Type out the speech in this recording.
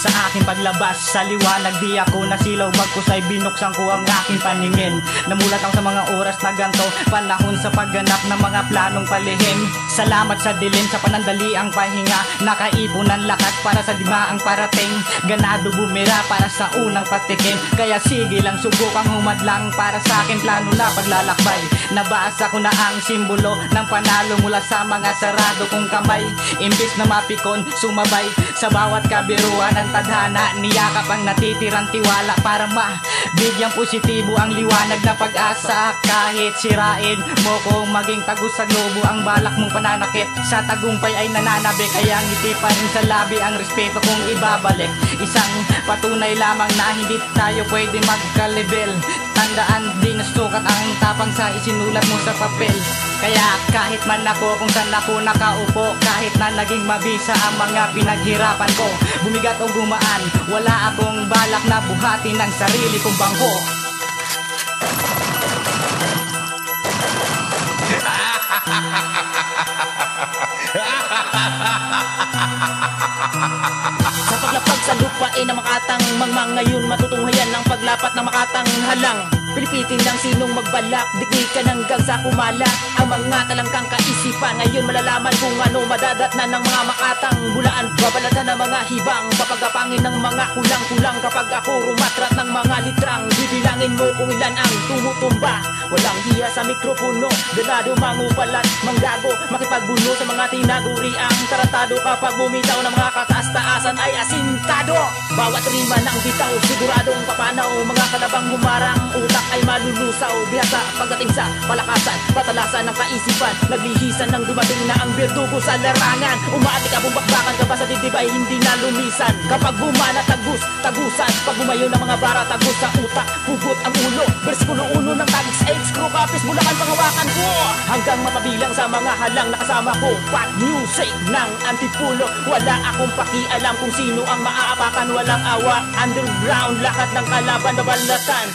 sa aking paglabas sa liwanag, di ako nasilaw, bagkus ay binuksan ko ang aking paningin. Namulat ako sa mga oras na ganto, panahon sa pagganap ng mga planong palihim. Salamat sa dilim, sa panandali ang pahinga, nakaipon ang lakas para sa digmaang parating. Ganado bumira para sa unang patikim, kaya sige lang subukang humadlang para sa akin plano na paglalakbay. Nabasa ko na ang simbolo ng panalo mula sa mga sarado kong kamay. Imbis na mapikon, sumabay sa bawat kabiruan ng tadhana, niyakap ang natitirang tiwala para bigyang positibo ang liwanag na pag-asa. Kahit sirain mo kung maging tagus sa globo ang balak mong pananakit, sa tagumpay ay nananabi, kaya ngiti pa rin sa labi ang respeto kong ibabalik. Isang patunay lamang na hindi tayo pwede magka-level. Tandaan di nasukat ang tapang sa isinulat mo sa papel. Kaya kahit man ako kung saan ako nakaupo, kahit na naging mabisa ang mga pinaghirapan ko, bumigat o gumaan, wala akong balak na buhatin ng sarili kong bangko. Sa paglapag sa lupain ng makatang mangmang, ngayon matutunghayan ang paglapat ng makatang halang. Pilipitin ng sinong magbalak, dikdikan hanggang sa kumalak ang mga talangkang kaisipan. Ngayon malalaman kung ano madadatnan ng mga makatang bulaan. Babalatan ng mga hibang, papagapangin ng mga kulang-kulang. Kapag ako rumatrat ng mga litrang, bibilangin mo kung ilan ang tumutumba. Walang hiya sa mikropono, ganado mangupalat, manggago, makipagbuno sa mga tinaguriang tarantado. Kapag bumitaw ng mga kataas-taasan ay asintado. Bawat rima ng bitaw, siguradong papanaw. Mga kalabang humarang, utak ay malulusaw. Bihasa pagdating sa palakasan, patalasan ng kaisipan, naglihisan ng dumating na ang berdugo sa larangan. Umaatik abong bakbakan ka pa sa dibdib ay hindi na lumisan. Kapag bumana tagus, tagusan, pag bumayo ng mga bara tagus sa utak, pugot ang ulo. Versikulo 1 ng Tagics 8, screw copies, bulakan panghawakan ko. Hanggang mapabilang sa mga halang nakasama ko, pop music ng Antipulo. Wala akong pakialam kung sino ang maaapakan, walang awa. Underground, lahat ng kalaban na balatan.